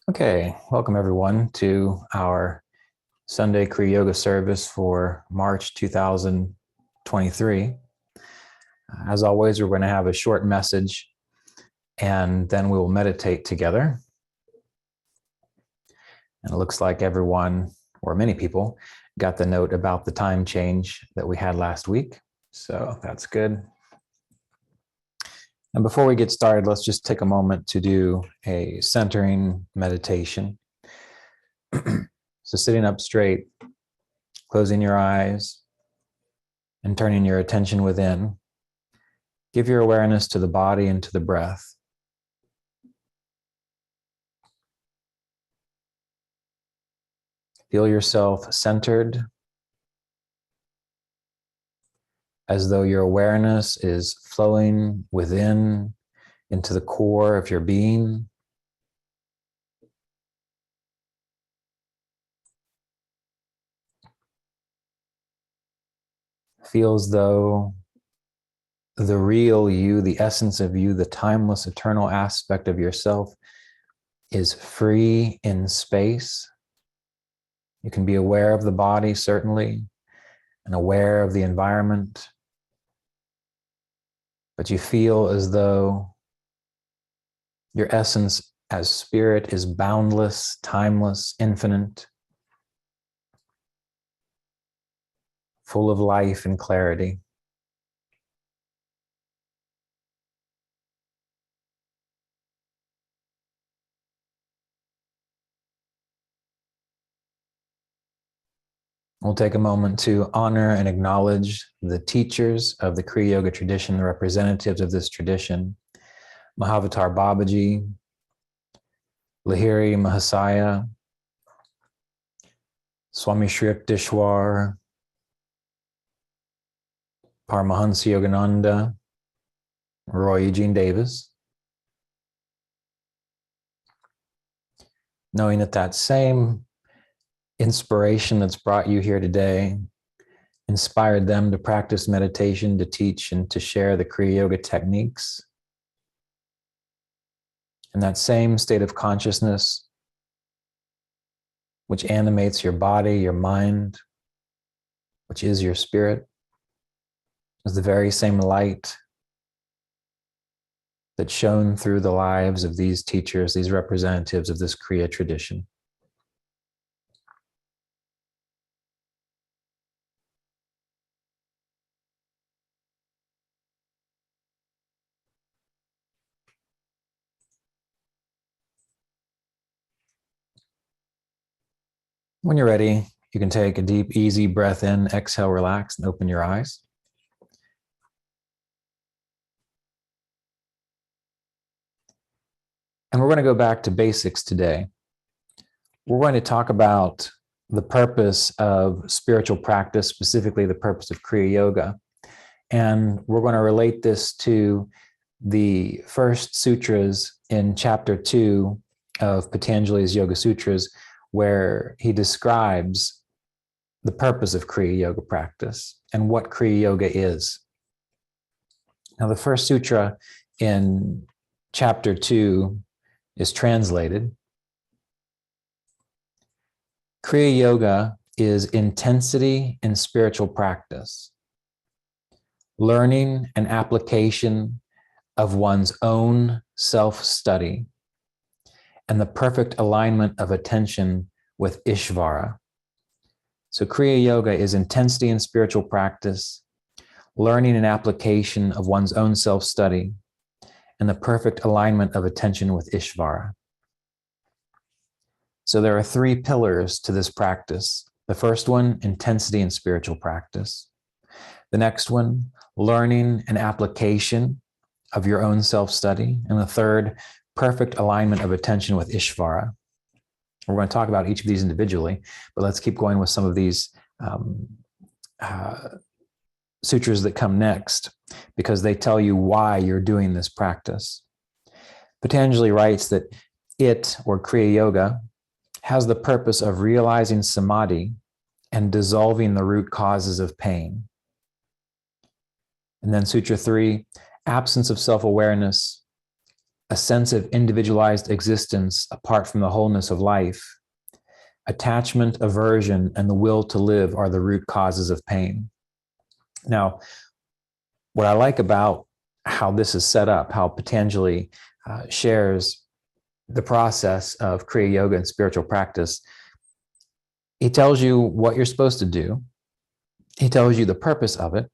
Okay, welcome everyone to our Sunday Kriya Yoga service for March 2023. As always, we're going to have a short message and then we will meditate together. And it looks like everyone, or many people, got the note about the time change that we had last week. So that's good. And before we get started, let's just take a moment to do a centering meditation. So sitting up straight, closing your eyes, and turning your attention within, give your awareness to the body and to the breath. Feel yourself centered, as though your awareness is flowing within into the core of your being. Feel as though the real you, the essence of you, the timeless, eternal aspect of yourself is free in space. You can be aware of the body, certainly, and aware of the environment, but you feel as though your essence as spirit is boundless, timeless, infinite, full of life and clarity. We'll take a moment to honor and acknowledge the teachers of the Kriya Yoga tradition, the representatives of this tradition: Mahavatar Babaji, Lahiri Mahasaya, Swami Shri Yukteswar, Paramahansa Yogananda, Roy Eugene Davis. Knowing that that same inspiration that's brought you here today inspired them to practice meditation, to teach, and to share the Kriya Yoga techniques. And that same state of consciousness, which animates your body, your mind, which is your spirit, is the very same light that shone through the lives of these teachers, these representatives of this Kriya tradition. When you're ready, you can take a deep, easy breath in, exhale, relax, and open your eyes. And we're going to go back to basics today. We're going to talk about the purpose of spiritual practice, specifically the purpose of Kriya Yoga. And we're going to relate this to the first sutras in chapter 2 of Patanjali's Yoga Sutras, where he describes the purpose of Kriya Yoga practice and what Kriya Yoga is. Now, the first sutra in chapter 2 is translated. Kriya Yoga is intensity in spiritual practice, learning and application of one's own self-study, and the perfect alignment of attention with Ishvara. So Kriya Yoga is intensity in spiritual practice, learning and application of one's own self-study, and the perfect alignment of attention with Ishvara. So there are 3 pillars to this practice. The first one, intensity in spiritual practice. The next one, learning and application of your own self-study. And the third, perfect alignment of attention with Ishvara. We're going to talk about each of these individually, but let's keep going with some of these sutras that come next, because they tell you why you're doing this practice. Patanjali writes that it, or Kriya Yoga, has the purpose of realizing samadhi and dissolving the root causes of pain. And then Sutra 3, absence of self-awareness a sense of individualized existence apart from the wholeness of life, attachment, aversion, and the will to live are the root causes of pain. Now, what I like about how this is set up, how Patanjali shares the process of Kriya Yoga and spiritual practice, he tells you what you're supposed to do. He tells you the purpose of it.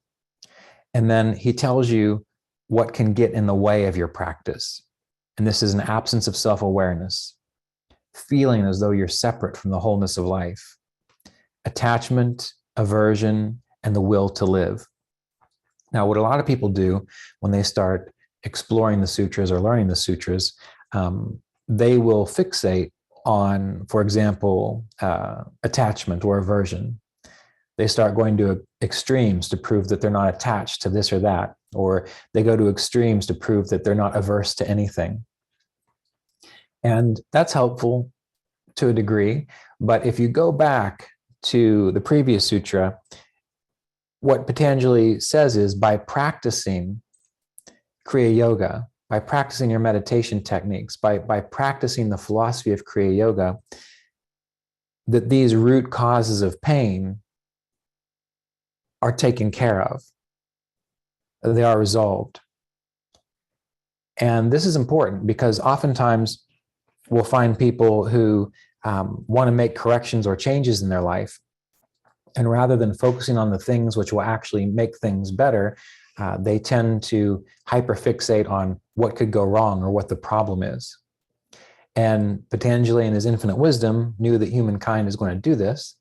And then he tells you what can get in the way of your practice. And this is an absence of self-awareness, feeling as though you're separate from the wholeness of life, attachment, aversion, and the will to live. Now, what a lot of people do when they start exploring the sutras or learning the sutras, they will fixate on, for example, attachment or aversion. They start going to extremes to prove that they're not attached to this or that, or they go to extremes to prove that they're not averse to anything. And that's helpful to a degree, but if you go back to the previous sutra, what Patanjali says is by practicing Kriya Yoga, by practicing your meditation techniques, by practicing the philosophy of Kriya Yoga, that these root causes of pain are taken care of. They are resolved. And this is important because oftentimes we'll find people who want to make corrections or changes in their life. And rather than focusing on the things which will actually make things better, they tend to hyperfixate on what could go wrong or what the problem is. And Patanjali, in his infinite wisdom, knew that humankind is going to do this.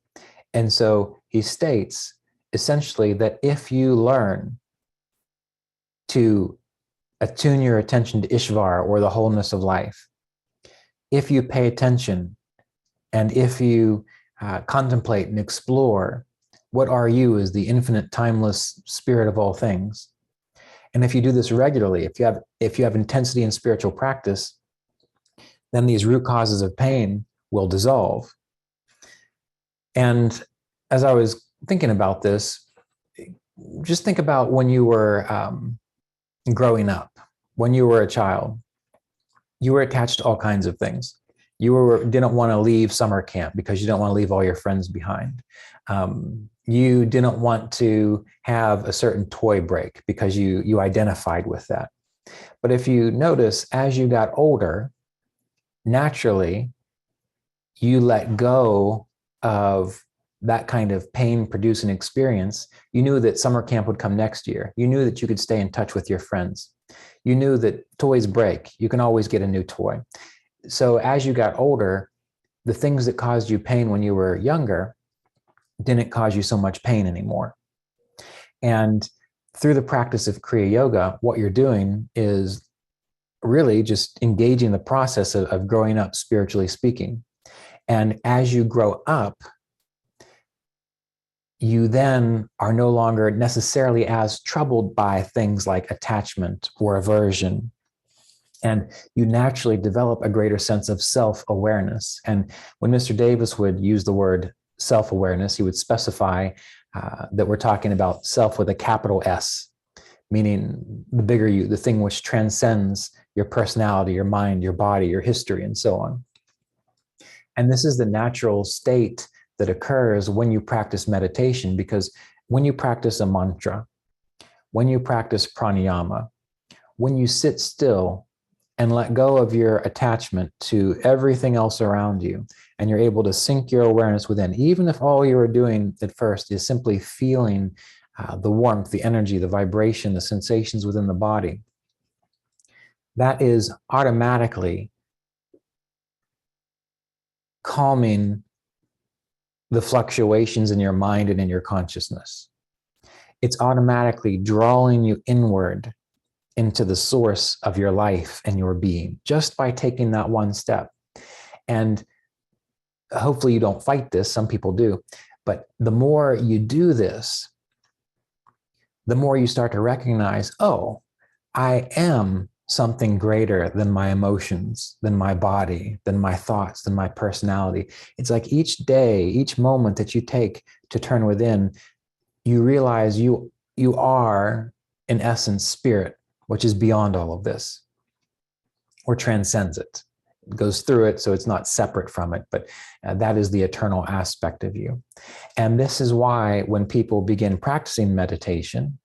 And so he states essentially that if you learn to attune your attention to Ishvara, or the wholeness of life, if you pay attention and if you contemplate and explore what are you as the infinite, timeless spirit of all things, and if you do this regularly, if you have intensity in spiritual practice, then these root causes of pain will dissolve. And as I was thinking about this, just think about when you were growing up, when you were a child. You were attached to all kinds of things. You didn't want to leave summer camp because you don't want to leave all your friends behind. You didn't want to have a certain toy break because you identified with that. But if you notice, as you got older, naturally, you let go of that kind of pain-producing experience. You knew that summer camp would come next year. You knew that you could stay in touch with your friends. You knew that toys break. You can always get a new toy. So as you got older, the things that caused you pain when you were younger didn't cause you so much pain anymore. And through the practice of Kriya Yoga, what you're doing is really just engaging the process of growing up, spiritually speaking. And as you grow up, you then are no longer necessarily as troubled by things like attachment or aversion. And you naturally develop a greater sense of self-awareness. And when Mr. Davis would use the word self-awareness, he would specify that we're talking about self with a capital S, meaning the bigger you, the thing which transcends your personality, your mind, your body, your history, and so on. And this is the natural state that occurs when you practice meditation, because when you practice a mantra, when you practice pranayama, when you sit still and let go of your attachment to everything else around you, and you're able to sink your awareness within, even if all you are doing at first is simply feeling the warmth, the energy, the vibration, the sensations within the body, that is automatically calming the fluctuations in your mind and in your consciousness. It's automatically drawing you inward into the source of your life and your being, just by taking that one step. And hopefully you don't fight this, some people do, but the more you do this, the more you start to recognize, oh, I am something greater than my emotions, than my body, than my thoughts, than my personality. It's like each day, each moment that you take to turn within, you realize you are, in essence, spirit, which is beyond all of this. or transcends it. It goes through it, so it's not separate from it, but that is the eternal aspect of you. And this is why when people begin practicing meditation,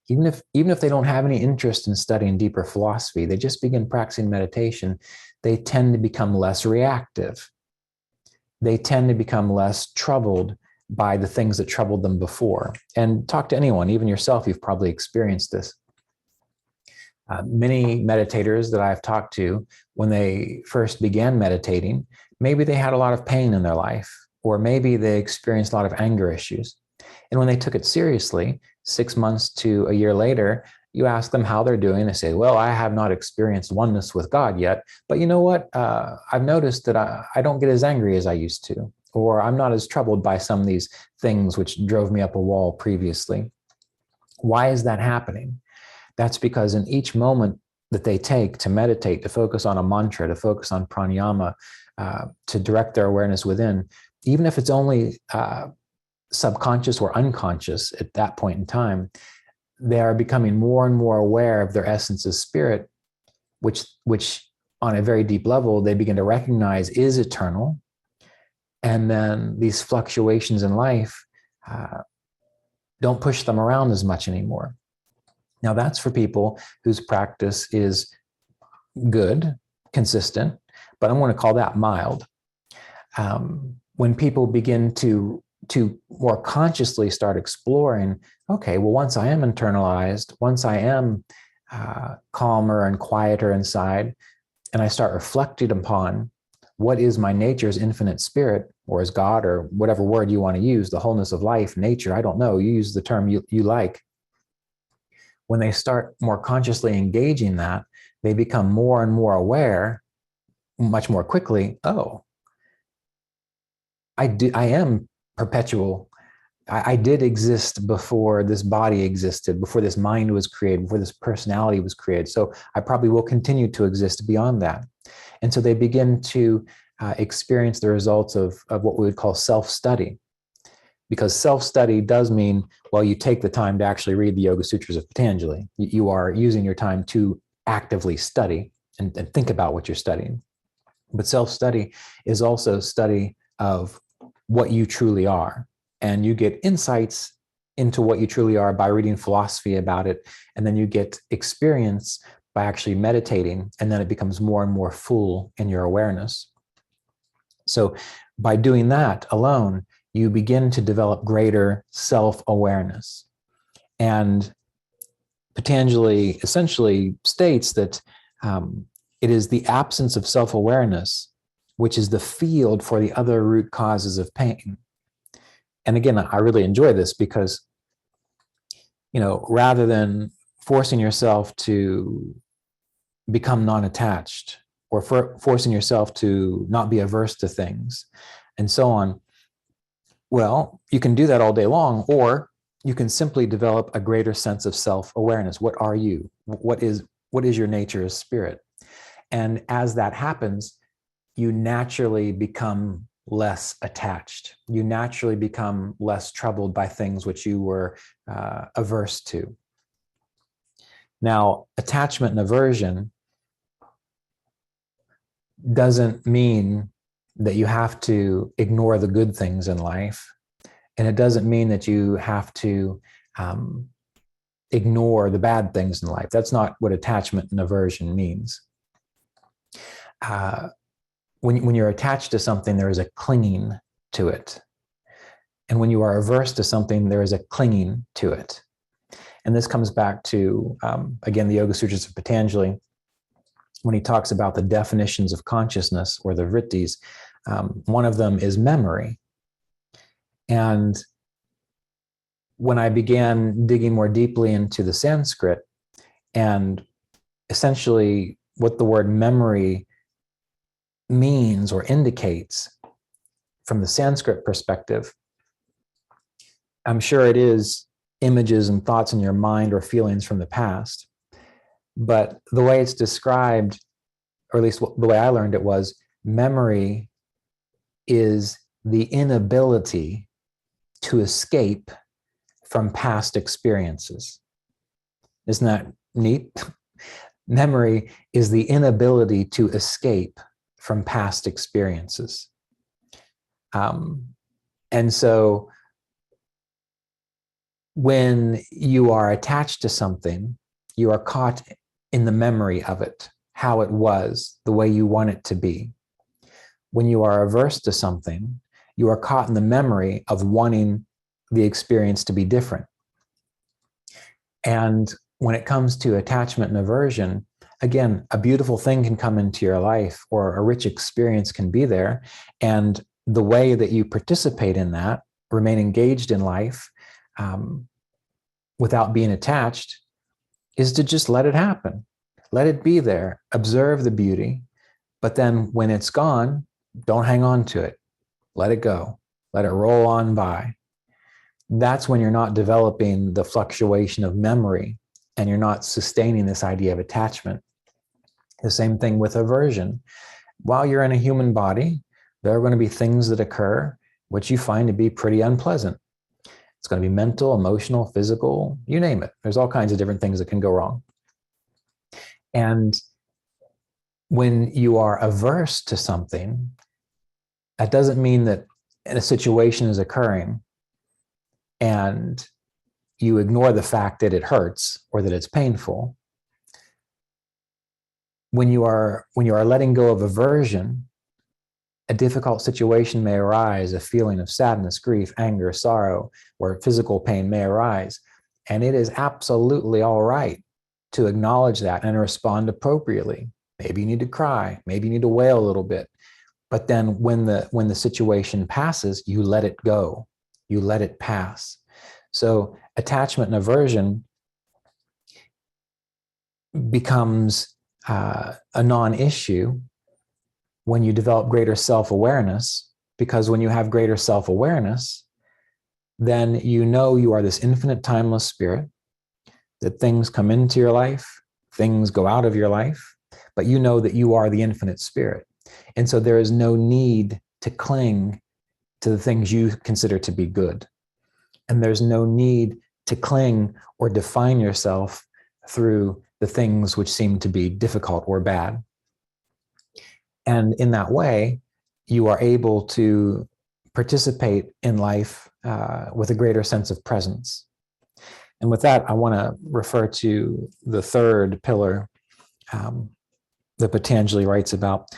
even if they don't have any interest in studying deeper philosophy, they just begin practicing meditation, they tend to become less reactive. They tend to become less troubled by the things that troubled them before. And talk to anyone, even yourself, you've probably experienced this. Many meditators that I've talked to, when they first began meditating, maybe they had a lot of pain in their life, or maybe they experienced a lot of anger issues. And when they took it seriously, 6 months to a year later, you ask them how they're doing. They say, well, I have not experienced oneness with God yet, but you know what? I've noticed that I don't get as angry as I used to, or I'm not as troubled by some of these things which drove me up a wall previously. Why is that happening? That's because in each moment that they take to meditate, to focus on a mantra, to focus on pranayama, to direct their awareness within, even if it's only subconscious or unconscious at that point in time, they are becoming more and more aware of their essence as spirit, which on a very deep level, they begin to recognize is eternal. And then these fluctuations in life don't push them around as much anymore. Now, that's for people whose practice is good, consistent, but I'm going to call that mild. When people begin to more consciously start exploring, okay, well, once I am internalized, once I am calmer and quieter inside, and I start reflecting upon what is my nature's infinite spirit, or as God, or whatever word you want to use, the wholeness of life, nature, I don't know, you use the term you like. When they start more consciously engaging that, they become more and more aware much more quickly. Oh, I am perpetual. I did exist before this body existed, before this mind was created, before this personality was created. So I probably will continue to exist beyond that. And so they begin to experience the results of what we would call self-study. Because self-study does mean, well, you take the time to actually read the Yoga Sutras of Patanjali. You are using your time to actively study and think about what you're studying. But self-study is also study of what you truly are. And you get insights into what you truly are by reading philosophy about it. And then you get experience by actually meditating. And then it becomes more and more full in your awareness. So by doing that alone, you begin to develop greater self-awareness. And Patanjali essentially states that it is the absence of self-awareness which is the field for the other root causes of pain. And again, I really enjoy this because, rather than forcing yourself to become non-attached or forcing yourself to not be averse to things and so on, well, you can do that all day long, or you can simply develop a greater sense of self-awareness. What are you? What is your nature as spirit? And as that happens, you naturally become less attached. You naturally become less troubled by things which you were averse to. Now, attachment and aversion doesn't mean that you have to ignore the good things in life. And it doesn't mean that you have to ignore the bad things in life. That's not what attachment and aversion means. When you're attached to something, there is a clinging to it. And when you are averse to something, there is a clinging to it. And this comes back to, again, the Yoga Sutras of Patanjali, when he talks about the definitions of consciousness, or the vrittis. One of them is memory. And when I began digging more deeply into the Sanskrit, and essentially what the word memory means or indicates from the Sanskrit perspective, I'm sure it is images and thoughts in your mind or feelings from the past. But the way it's described, or at least the way I learned it, was memory is the inability to escape from past experiences. Isn't that neat? Memory is the inability to escape from past experiences. And so when you are attached to something, you are caught in the memory of it, how it was, the way you want it to be. When you are averse to something, you are caught in the memory of wanting the experience to be different. And when it comes to attachment and aversion, again, a beautiful thing can come into your life, or a rich experience can be there. And the way that you participate in that, remain engaged in life without being attached, is to just let it happen. Let it be there. Observe the beauty. But then when it's gone, don't hang on to it. Let it go. Let it roll on by. That's when you're not developing the fluctuation of memory, and you're not sustaining this idea of attachment. The same thing with aversion. While you're in a human body, there are going to be things that occur which you find to be pretty unpleasant. It's going to be mental, emotional, physical, you name it. There's all kinds of different things that can go wrong. And when you are averse to something, that doesn't mean that a situation is occurring and you ignore the fact that it hurts or that it's painful. When you are letting go of aversion, a difficult situation may arise, a feeling of sadness, grief, anger, sorrow, or physical pain may arise. And it is absolutely all right to acknowledge that and respond appropriately. Maybe you need to cry, maybe you need to wail a little bit. But then when the situation passes, you let it go. You let it pass. So attachment and aversion becomes a non-issue when you develop greater self-awareness, because when you have greater self-awareness, then you know you are this infinite, timeless spirit, that things come into your life, things go out of your life, but you know that you are the infinite spirit. And so there is no need to cling to the things you consider to be good. And there's no need to cling or define yourself through the things which seem to be difficult or bad. And in that way, you are able to participate in life with a greater sense of presence. And with that, I want to refer to the third pillar that Patanjali writes about.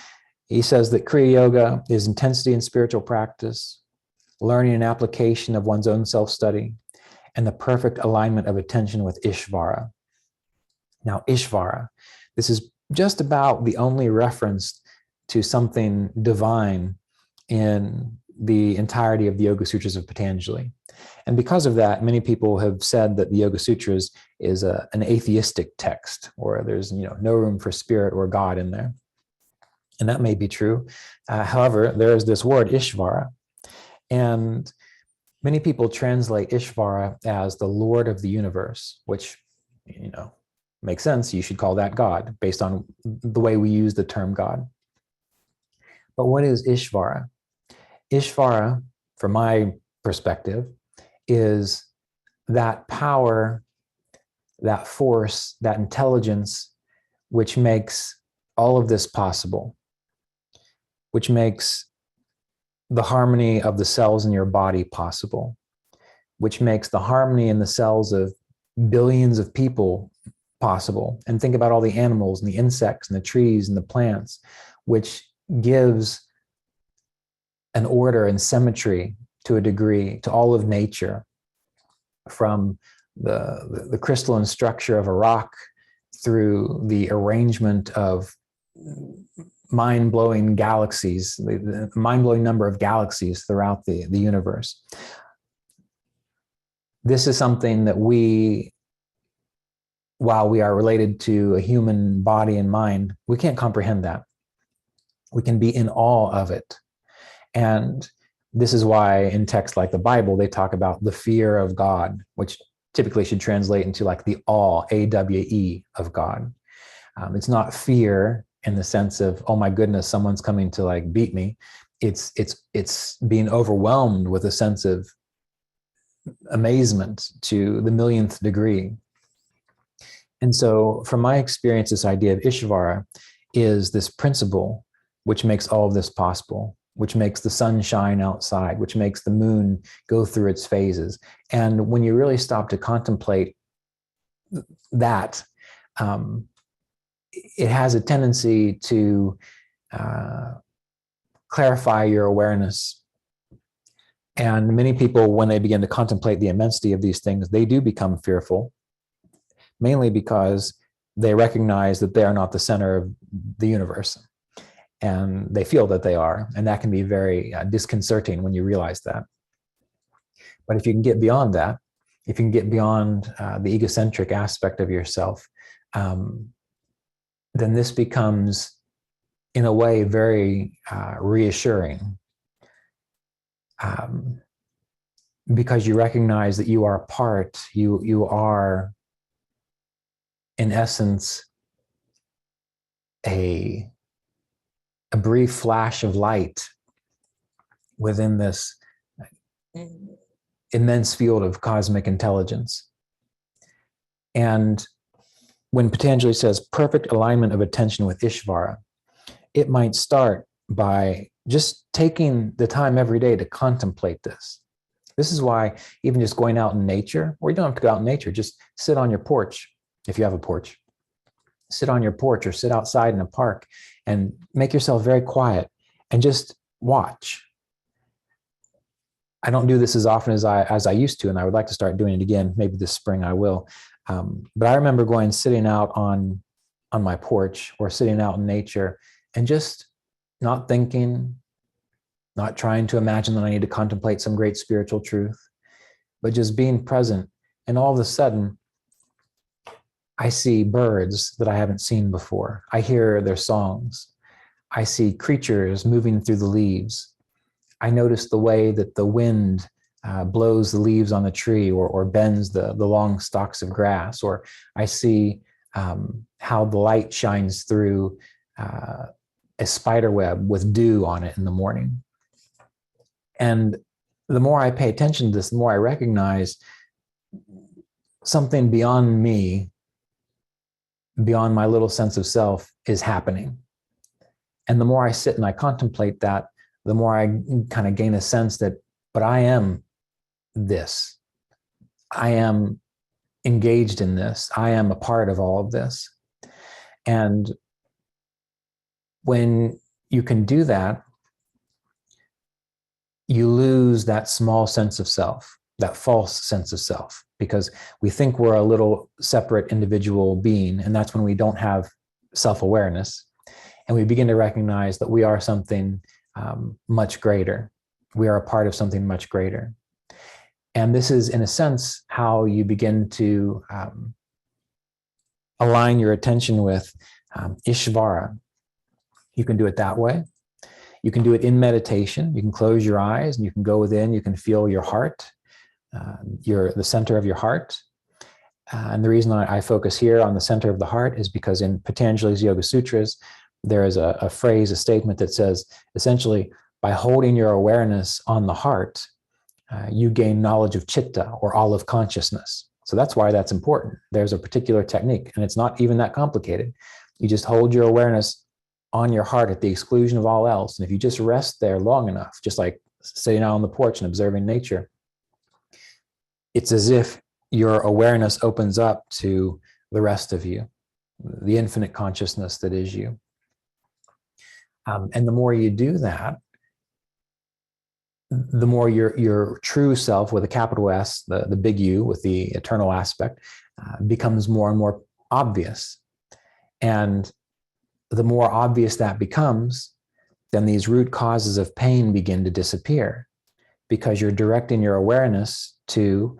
He says that Kriya Yoga is intensity in spiritual practice, learning and application of one's own self-study, and the perfect alignment of attention with Ishvara. Now, Ishvara, this is just about the only reference to something divine in the entirety of the Yoga Sutras of Patanjali. And because of that, many people have said that the Yoga Sutras is an atheistic text, or there's no room for spirit or God in there. And that may be true. However, there is this word Ishvara, and many people translate Ishvara as the Lord of the universe, which, makes sense. You should call that God based on the way we use the term God. But what is Ishvara? Ishvara, from my perspective, is that power, that force, that intelligence, which makes all of this possible, which makes the harmony of the cells in your body possible, which makes the harmony in the cells of billions of people possible. And think about all the animals and the insects and the trees and the plants, which gives an order and symmetry to a degree to all of nature, from the crystalline structure of a rock through the arrangement of mind-blowing galaxies, the mind-blowing number of galaxies throughout the universe. This is something that while we are related to a human body and mind, we can't comprehend that. We can be in awe of it. And this is why in texts like the Bible, they talk about the fear of God, which typically should translate into like the awe, A-W-E, of God. It's not fear in the sense of, oh my goodness, someone's coming to like beat me. It's being overwhelmed with a sense of amazement to the millionth degree. And so from my experience, this idea of Ishvara is this principle which makes all of this possible, which makes the sun shine outside, which makes the moon go through its phases. And when you really stop to contemplate that, it has a tendency to clarify your awareness. And many people, when they begin to contemplate the immensity of these things, they do become fearful, mainly because they recognize that they are not the center of the universe. And they feel that they are. And that can be very disconcerting when you realize that. But if you can get beyond that, if you can get beyond the egocentric aspect of yourself, then this becomes, in a way, very reassuring. Because you recognize that you are a part, you are, in essence, a brief flash of light within this immense field of cosmic intelligence. And when Patanjali says perfect alignment of attention with Ishvara, it might start by just taking the time every day to contemplate this. This is why even just going out in nature, or you don't have to go out in nature, just sit on your porch, if you have a porch. Sit on your porch or sit outside in a park and make yourself very quiet and just watch. I don't do this as often as I used to, and I would like to start doing it again. Maybe this spring I will. But I remember sitting out on my porch or sitting out in nature and just not thinking, not trying to imagine that I need to contemplate some great spiritual truth, but just being present. And all of a sudden, I see birds that I haven't seen before. I hear their songs. I see creatures moving through the leaves. I notice the way that the wind blows the leaves on the tree or bends the long stalks of grass. Or I see how the light shines through a spider web with dew on it in the morning. And the more I pay attention to this, the more I recognize something beyond me, beyond my little sense of self, is happening. And the more I sit and I contemplate that, the more I kind of gain a sense that, but I am this. I am engaged in this. I am a part of all of this. And when you can do that, you lose that small sense of self, that false sense of self, because we think we're a little separate individual being, and that's when we don't have self-awareness. And we begin to recognize that we are something much greater. We are a part of something much greater. And this is, in a sense, how you begin to align your attention with Ishvara. You can do it that way. You can do it in meditation. You can close your eyes and you can go within. You can feel your heart, the center of your heart. And the reason I focus here on the center of the heart is because in Patanjali's Yoga Sutras, there is a phrase, a statement that says, essentially, by holding your awareness on the heart, you gain knowledge of chitta, or all of consciousness. So that's why that's important. There's a particular technique, and it's not even that complicated. You just hold your awareness on your heart at the exclusion of all else. And if you just rest there long enough, just like sitting out on the porch and observing nature, it's as if your awareness opens up to the rest of you, the infinite consciousness that is you. And the more you do that, the more your true self, with a capital S, the big U with the eternal aspect, becomes more and more obvious. And the more obvious that becomes, then these root causes of pain begin to disappear, because you're directing your awareness to,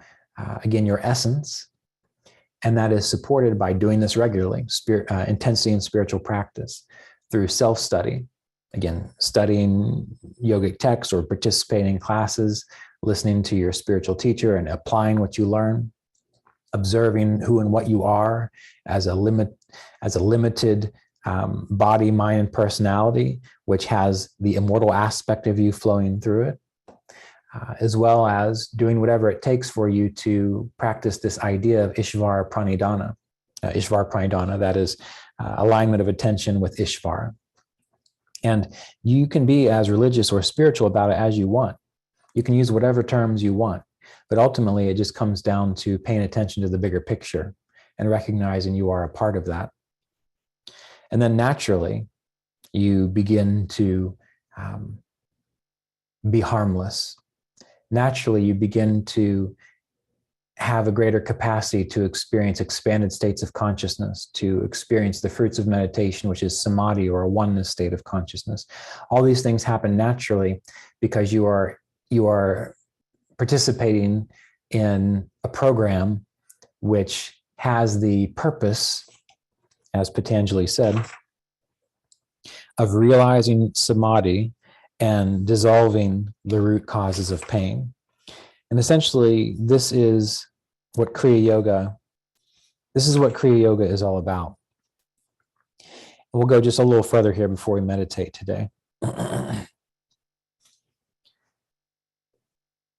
again, your essence. And that is supported by doing this regularly, intensity in spiritual practice, through self-study. Again, studying yogic texts or participating in classes, listening to your spiritual teacher and applying what you learn, observing who and what you are as a limited body, mind, and personality, which has the immortal aspect of you flowing through it, as well as doing whatever it takes for you to practice this idea of Ishvara Pranidhana, Ishvara Pranidhana, that is alignment of attention with Ishvara. And you can be as religious or spiritual about it as you want. You can use whatever terms you want, but ultimately it just comes down to paying attention to the bigger picture and recognizing you are a part of that. And then naturally, you begin to be harmless. Naturally, you begin to have a greater capacity to experience expanded states of consciousness, to experience the fruits of meditation, which is samadhi, or a oneness state of consciousness. All these things happen naturally because you are participating in a program which has the purpose, as Patanjali said, of realizing samadhi and dissolving the root causes of pain. And essentially, this is what Kriya Yoga is all about. We'll go just a little further here before we meditate today.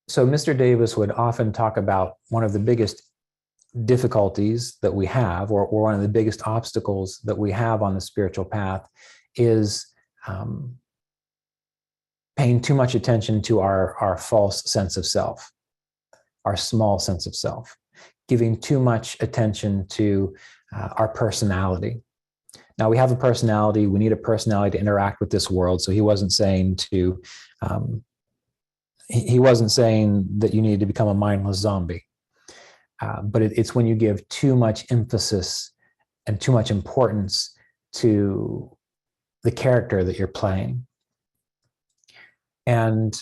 So Mr. Davis would often talk about one of the biggest difficulties that we have, or one of the biggest obstacles that we have on the spiritual path, is paying too much attention to our false sense of self, our small sense of self, giving too much attention to our personality. Now, we have a personality, we need a personality to interact with this world. So he wasn't saying that you need to become a mindless zombie. But it's when you give too much emphasis and too much importance to the character that you're playing. And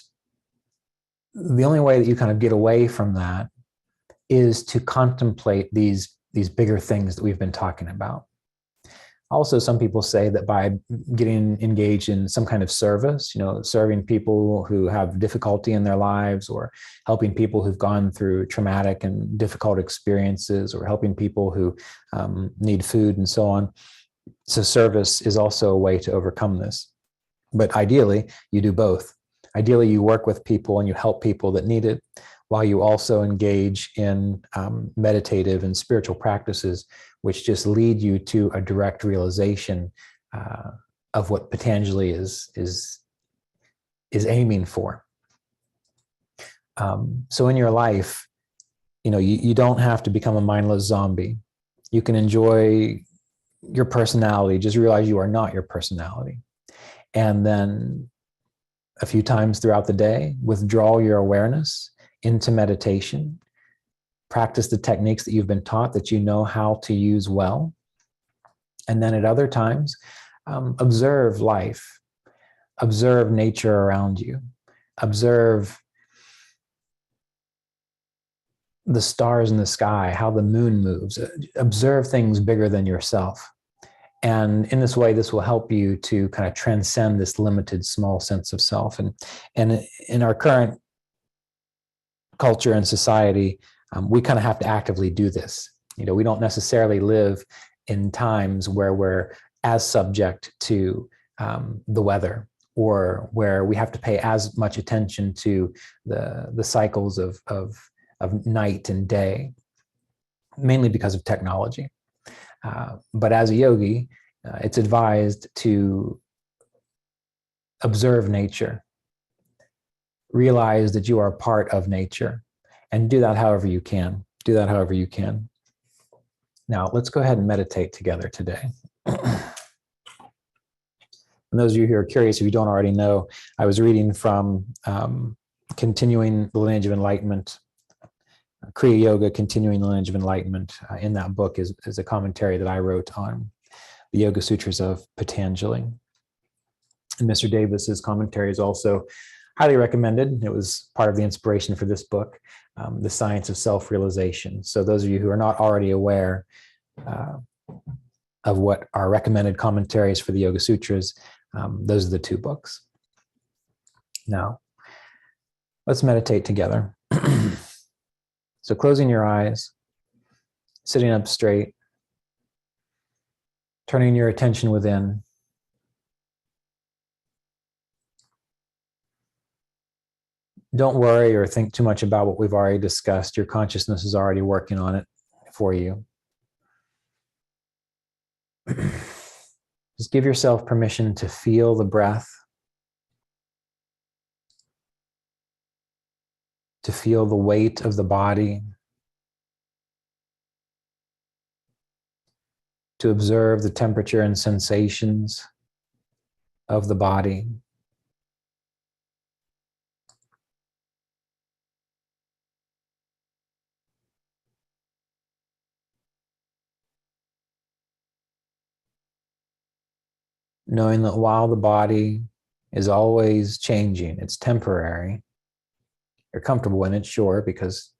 the only way that you kind of get away from that is to contemplate these bigger things that we've been talking about. Also, some people say that by getting engaged in some kind of service, serving people who have difficulty in their lives, or helping people who've gone through traumatic and difficult experiences, or helping people who need food and so on. So service is also a way to overcome this. But ideally, you do both. Ideally, you work with people and you help people that need it, while you also engage in meditative and spiritual practices, which just lead you to a direct realization of what Patanjali is aiming for. So in your life, you don't have to become a mindless zombie. You can enjoy your personality. Just realize you are not your personality. And then a few times throughout the day, withdraw your awareness into meditation. Practice the techniques that you've been taught, that you know how to use well. And then at other times, observe life, observe nature around you, observe the stars in the sky, how the moon moves, observe things bigger than yourself. And in this way, this will help you to kind of transcend this limited, small sense of self. And in our current culture and society, we kind of have to actively do this. We don't necessarily live in times where we're as subject to the weather, or where we have to pay as much attention to the cycles of night and day, mainly because of technology. But as a yogi, it's advised to observe nature, realize that you are a part of nature, and do that however you can. Do that however you can. Now, let's go ahead and meditate together today. And those of you who are curious, if you don't already know, I was reading from Continuing the Lineage of Enlightenment, Kriya Yoga, Continuing the Lineage of Enlightenment. In that book is a commentary that I wrote on the Yoga Sutras of Patanjali. And Mr. Davis's commentary is also highly recommended. It was part of the inspiration for this book, The Science of Self-Realization. So those of you who are not already aware of what are recommended commentaries for the Yoga Sutras, those are the two books. Now, let's meditate together. So closing your eyes, sitting up straight, turning your attention within. Don't worry or think too much about what we've already discussed. Your consciousness is already working on it for you. Just give yourself permission to feel the breath, to feel the weight of the body, to observe the temperature and sensations of the body. Knowing that while the body is always changing, it's temporary. You're comfortable in it, sure, because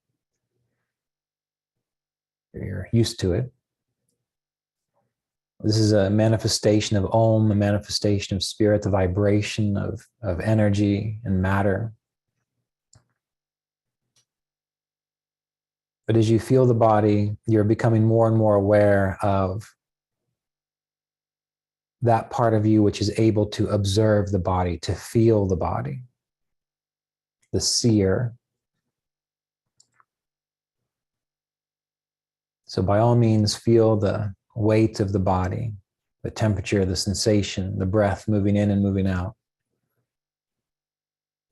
you're used to it. This is a manifestation of Om, a manifestation of spirit, the vibration of energy and matter. But as you feel the body, you're becoming more and more aware of that part of you which is able to observe the body, to feel the body, the seer. So by all means, feel the weight of the body, the temperature, the sensation, the breath moving in and moving out.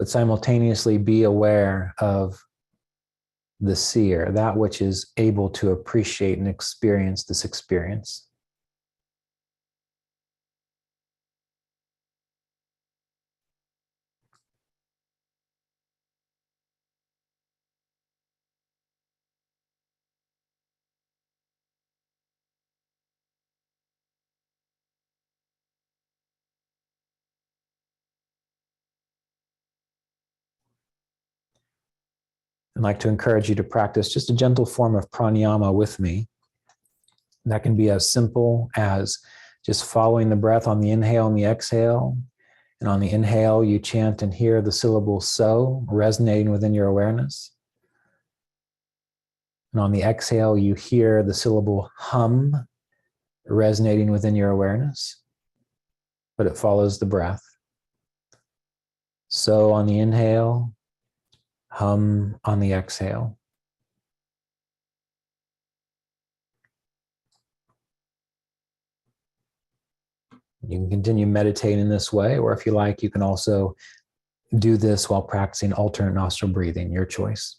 But simultaneously be aware of the seer, that which is able to appreciate and experience this experience. I'd like to encourage you to practice just a gentle form of pranayama with me. That can be as simple as just following the breath on the inhale and the exhale. And on the inhale, you chant and hear the syllable so resonating within your awareness. And on the exhale, you hear the syllable hum resonating within your awareness, but it follows the breath. So on the inhale, hum on the exhale. You can continue meditating this way, or if you like, you can also do this while practicing alternate nostril breathing, your choice.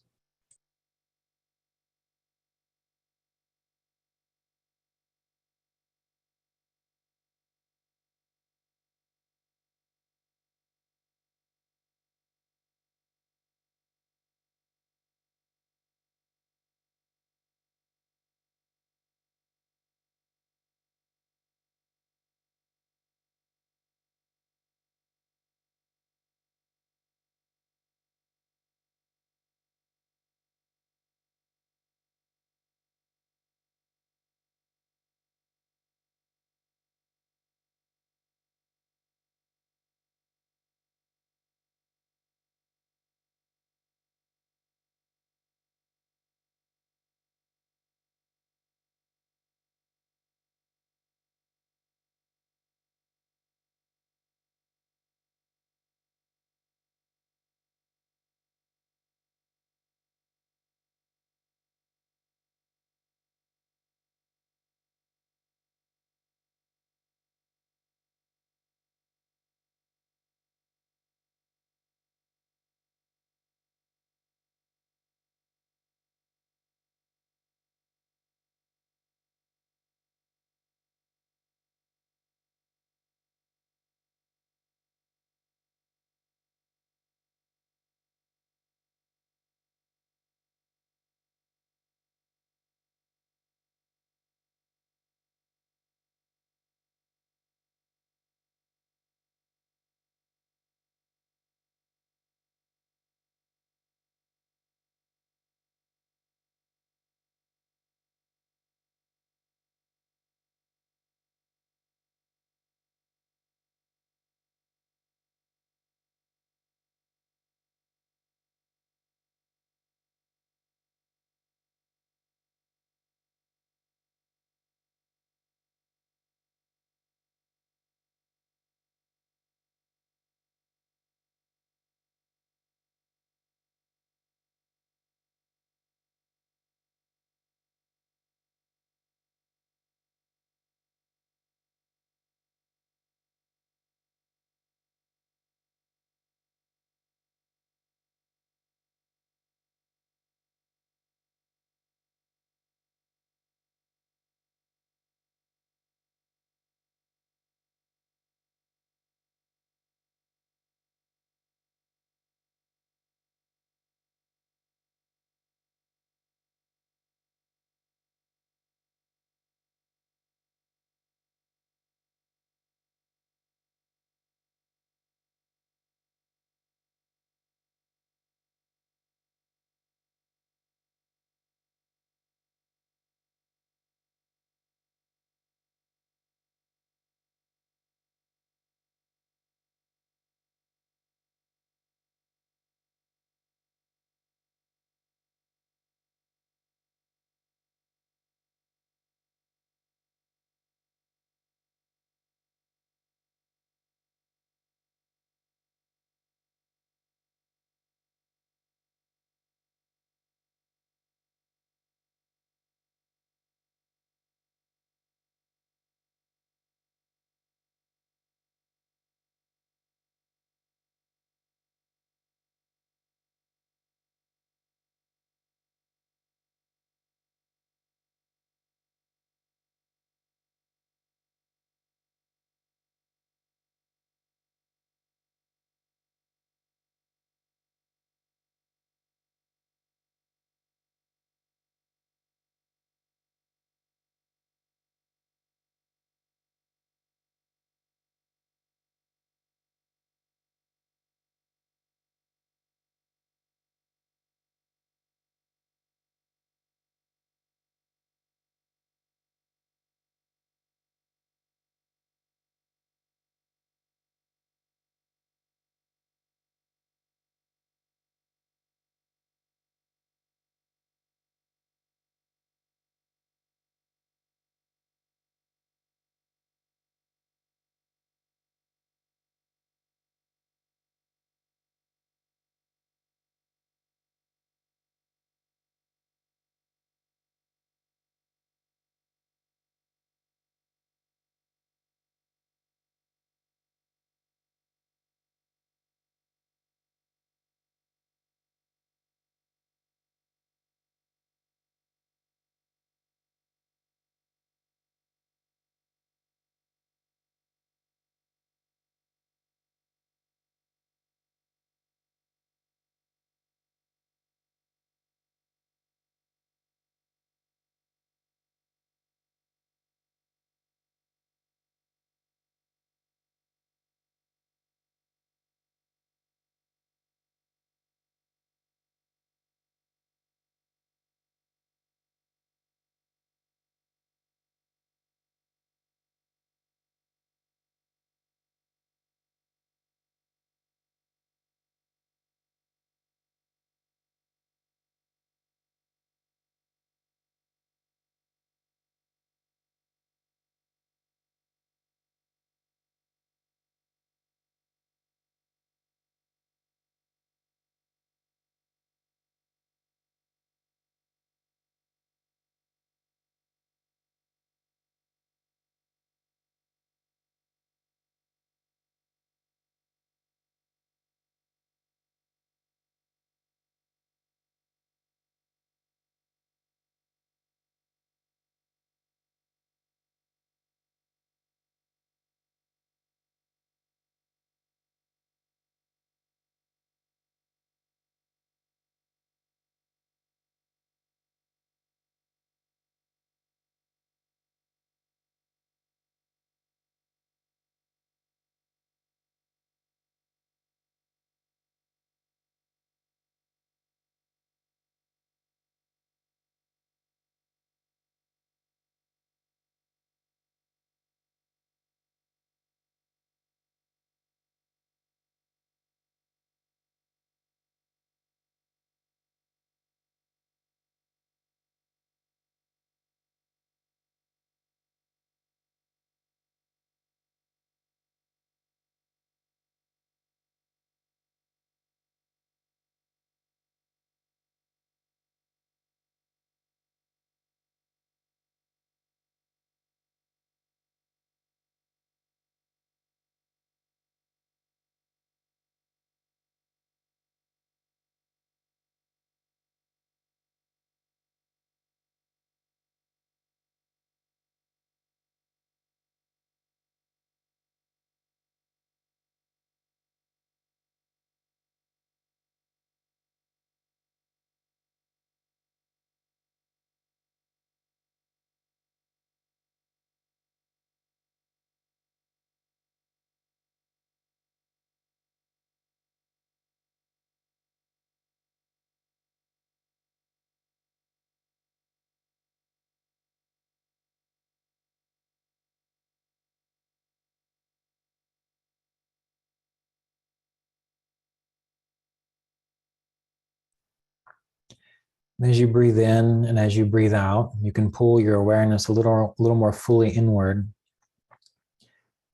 As you breathe in and as you breathe out, you can pull your awareness a little more fully inward,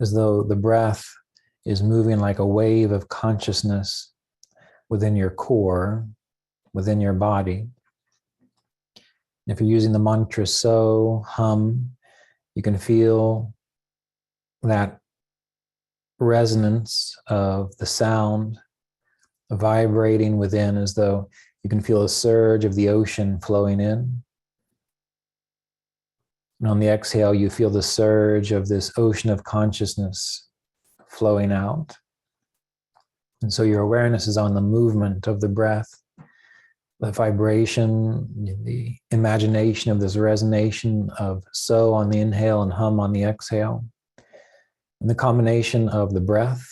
as though the breath is moving like a wave of consciousness within your core, within your body. If you're using the mantra so, hum, you can feel that resonance of the sound vibrating within, as though you can feel a surge of the ocean flowing in. And on the exhale, you feel the surge of this ocean of consciousness flowing out. And so your awareness is on the movement of the breath, the vibration, the imagination of this resonation of so on the inhale and hum on the exhale. And the combination of the breath,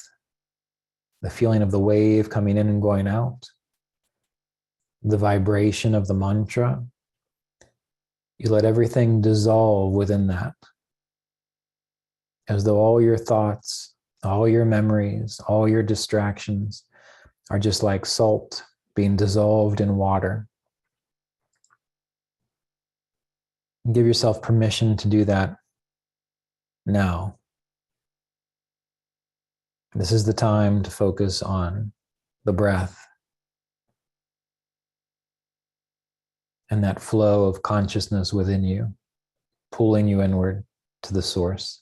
the feeling of the wave coming in and going out, the vibration of the mantra. You let everything dissolve within that, as though all your thoughts, all your memories, all your distractions are just like salt being dissolved in water. And give yourself permission to do that now. This is the time to focus on the breath and that flow of consciousness within you, pulling you inward to the source.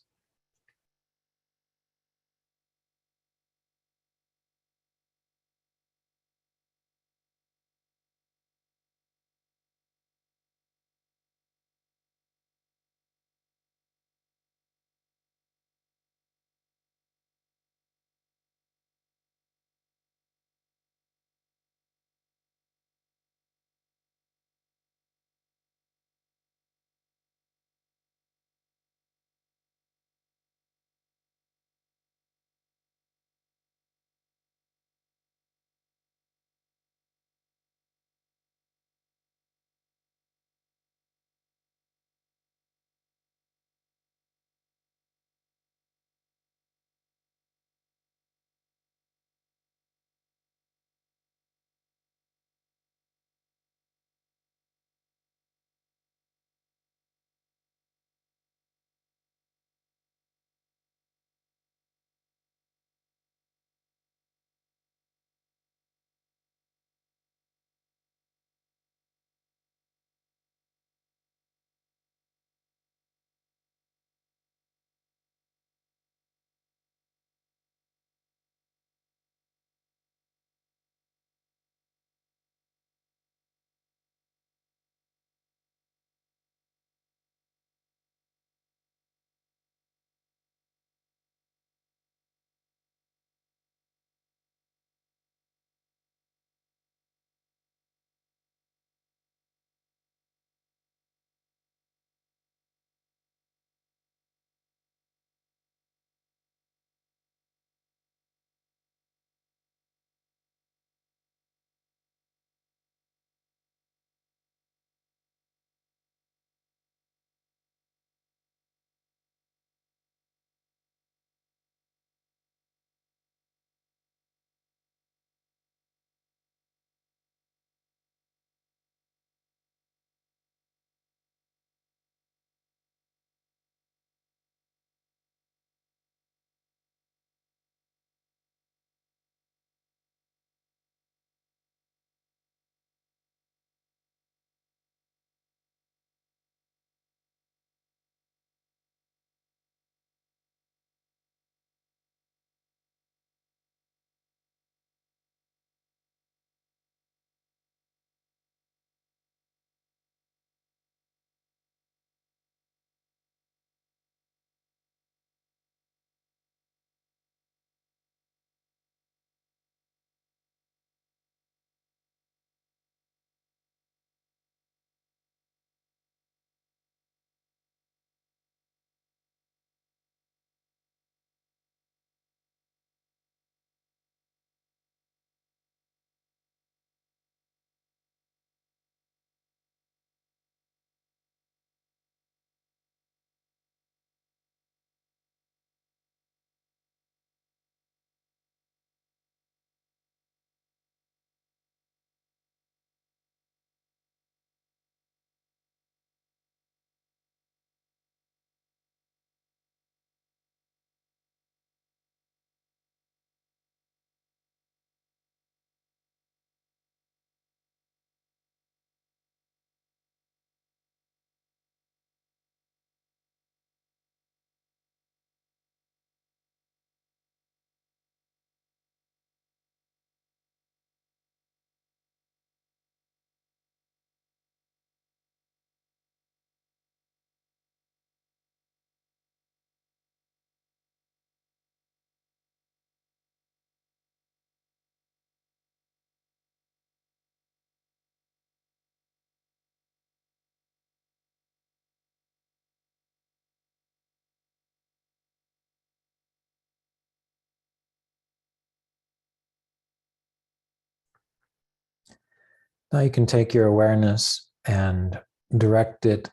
Now you can take your awareness and direct it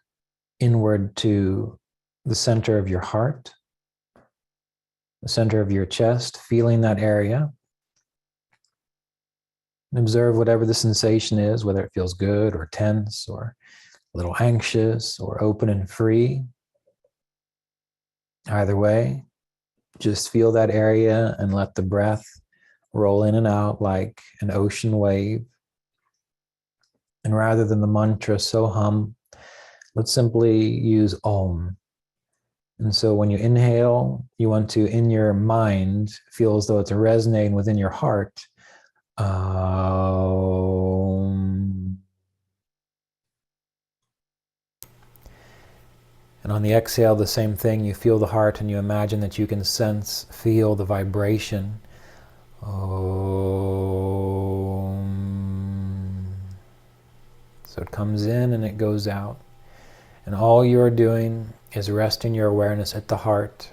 inward to the center of your heart, the center of your chest, feeling that area. And observe whatever the sensation is, whether it feels good or tense or a little anxious or open and free. Either way, just feel that area and let the breath roll in and out like an ocean wave. And rather than the mantra so hum, let's simply use Om. And so when you inhale, you want to, in your mind, feel as though it's resonating within your heart. Om. And on the exhale, the same thing. You feel the heart and you imagine that you can sense, feel the vibration. Om. So it comes in and it goes out. And all you're doing is resting your awareness at the heart.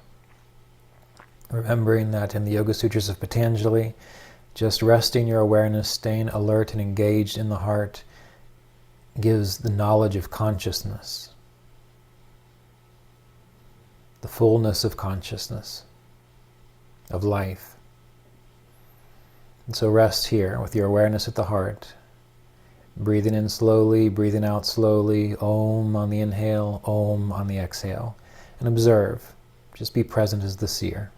Remembering that in the Yoga Sutras of Patanjali, just resting your awareness, staying alert and engaged in the heart, gives the knowledge of consciousness, the fullness of consciousness, of life. And so rest here with your awareness at the heart. Breathing in slowly, breathing out slowly. Om on the inhale, Om on the exhale. And observe. Just be present as the seer.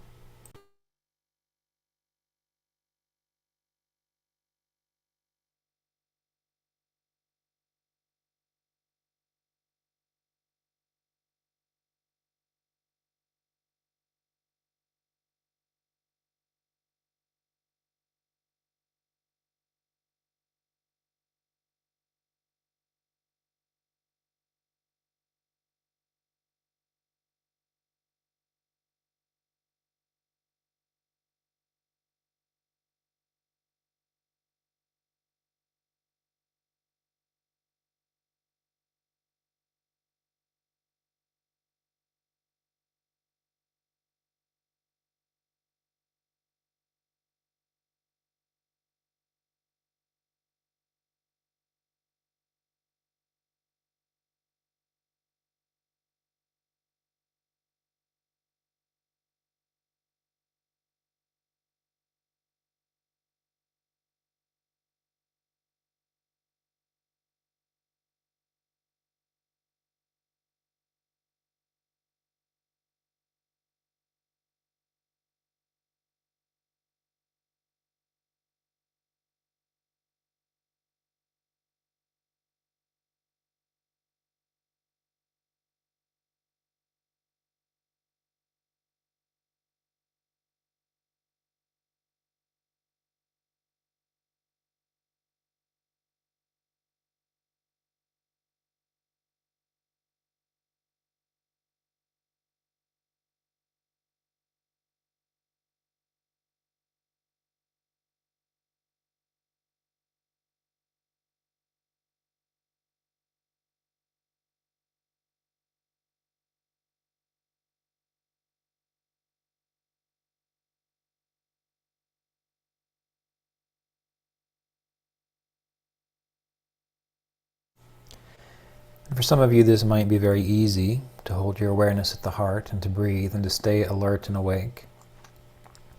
For some of you, this might be very easy to hold your awareness at the heart and to breathe and to stay alert and awake.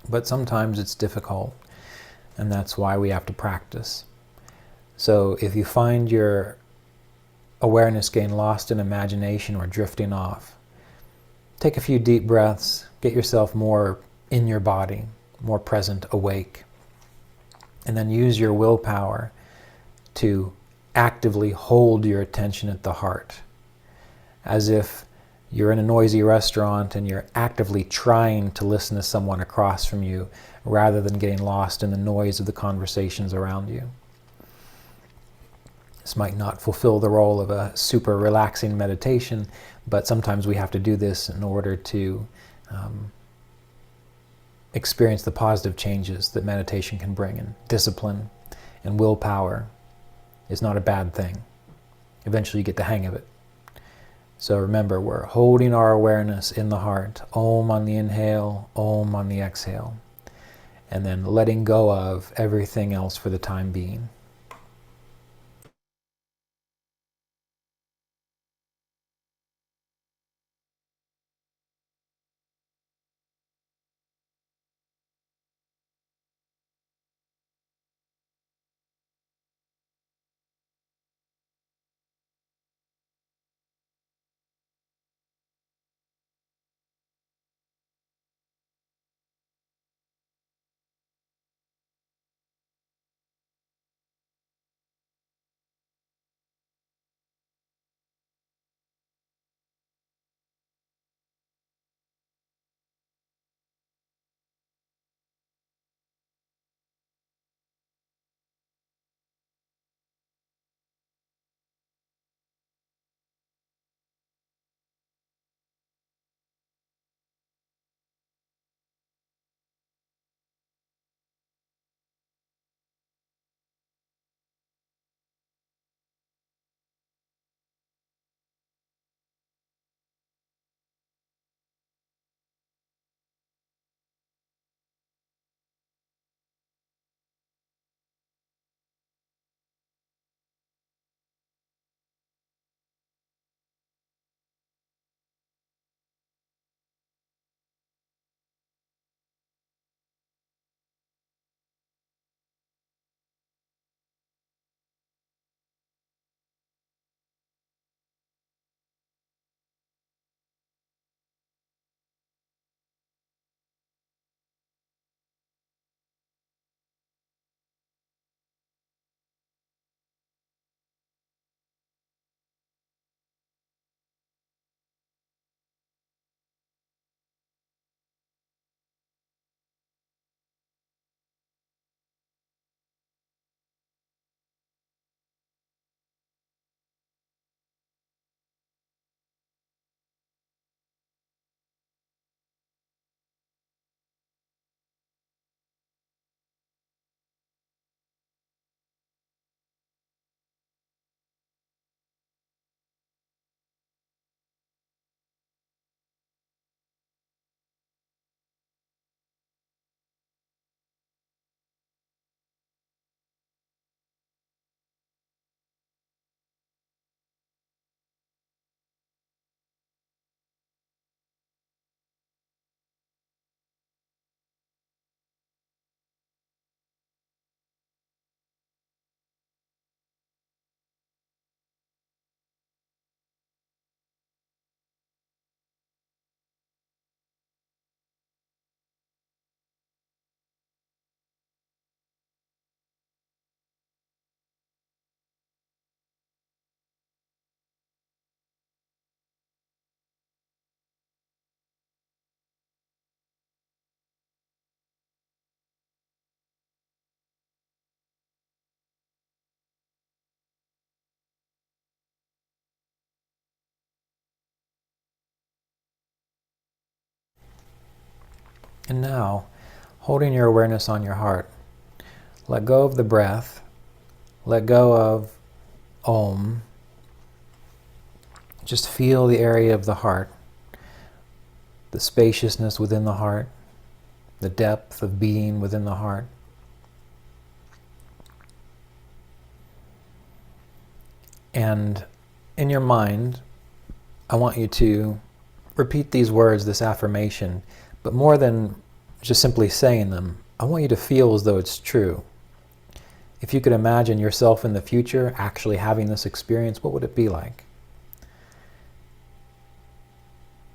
But sometimes it's difficult, and that's why we have to practice. So if you find your awareness getting lost in imagination or drifting off, take a few deep breaths, get yourself more in your body, more present, awake, and then use your willpower to actively hold your attention at the heart, as if you're in a noisy restaurant and you're actively trying to listen to someone across from you rather than getting lost in the noise of the conversations around you. This might not fulfill the role of a super relaxing meditation, but sometimes we have to do this in order to experience the positive changes that meditation can bring. And discipline and willpower is not a bad thing. Eventually you get the hang of it. So remember, we're holding our awareness in the heart. Om on the inhale, Om on the exhale. And then letting go of everything else for the time being. And now, holding your awareness on your heart, let go of the breath, let go of Om. Just feel the area of the heart, the spaciousness within the heart, the depth of being within the heart. And in your mind, I want you to repeat these words, this affirmation, but more than just simply saying them, I want you to feel as though it's true. If you could imagine yourself in the future actually having this experience, what would it be like?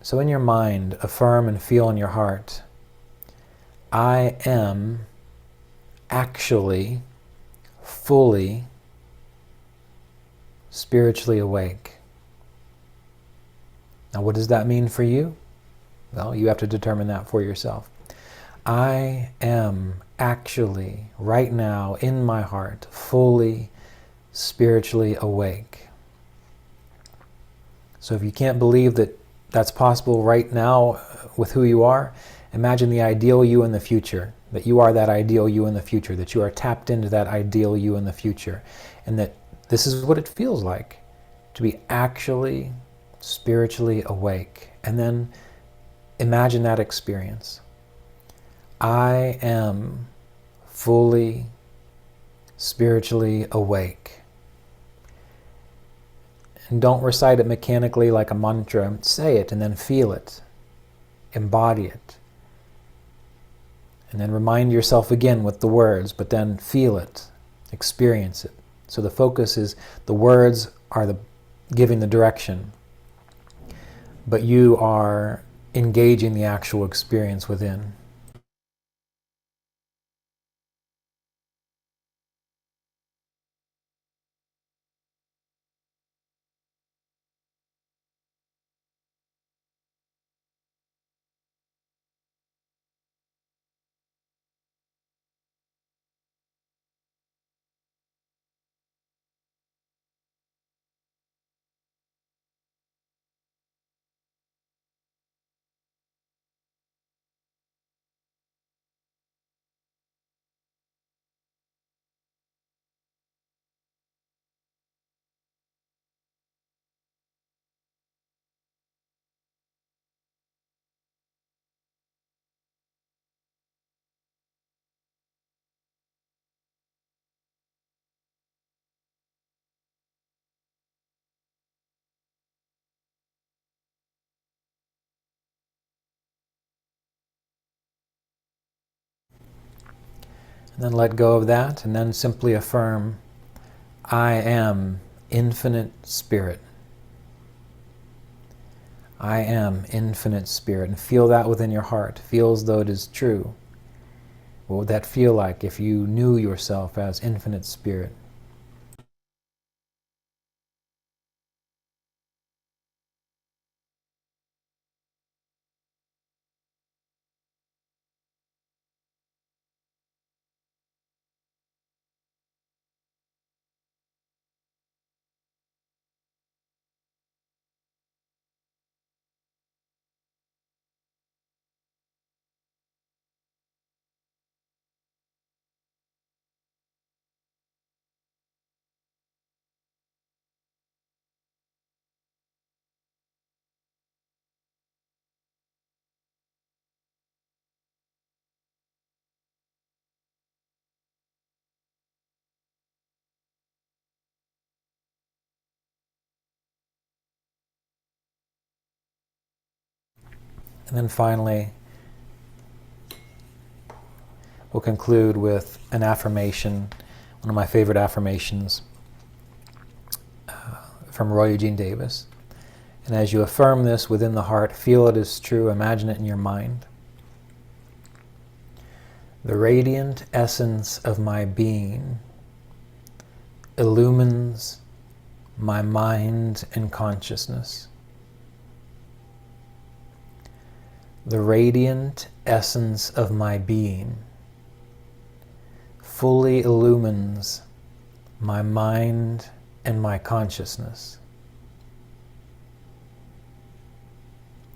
So in your mind, affirm and feel in your heart, I am actually fully spiritually awake. Now, what does that mean for you? Well, you have to determine that for yourself. I am actually, right now, in my heart, fully spiritually awake. So if you can't believe that that's possible right now with who you are, imagine the ideal you in the future, that you are that ideal you in the future, that you are tapped into that ideal you in the future, and that this is what it feels like to be actually spiritually awake. And then imagine that experience. I am fully spiritually awake. And don't recite it mechanically like a mantra. Say it and then feel it. Embody it. And then remind yourself again with the words, but then feel it. Experience it. So the focus is the words are the giving the direction, but you are engaging the actual experience within. And then let go of that, and then simply affirm, I am infinite spirit. I am infinite spirit. And feel that within your heart. Feel as though it is true. What would that feel like if you knew yourself as infinite spirit? And then finally, we'll conclude with an affirmation, one of my favorite affirmations from Roy Eugene Davis. And as you affirm this within the heart, feel it is true, imagine it in your mind. The radiant essence of my being illumines my mind and consciousness. The radiant essence of my being fully illumines my mind and my consciousness.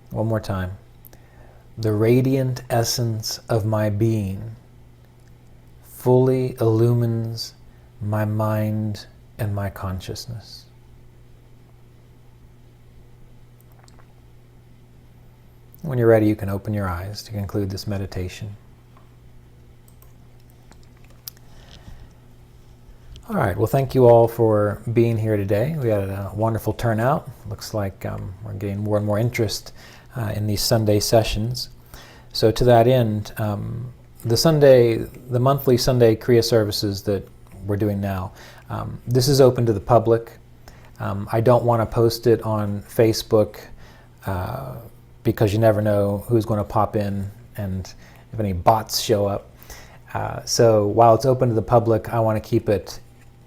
One more time. the radiant essence of my being fully illumines my mind and my consciousness. When you're ready, you can open your eyes to conclude this meditation. All right, well, thank you all for being here today. We had a wonderful turnout. Looks like we're getting more and more interest in these Sunday sessions. So to that end, the monthly Sunday Kriya services that we're doing now, this is open to the public. I don't want to post it on Facebook because you never know who's going to pop in and if any bots show up. So while it's open to the public, I want to keep it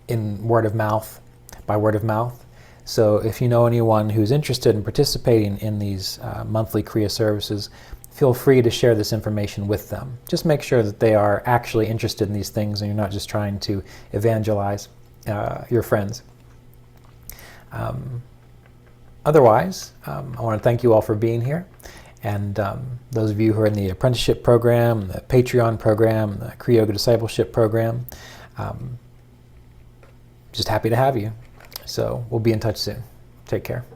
in word of mouth, by word of mouth. So if you know anyone who's interested in participating in these monthly Kriya services, feel free to share this information with them. Just make sure that they are actually interested in these things and you're not just trying to evangelize your friends. Otherwise, I want to thank you all for being here. And those of you who are in the apprenticeship program, the Patreon program, the Kriya Yoga discipleship program, just happy to have you. So we'll be in touch soon. Take care.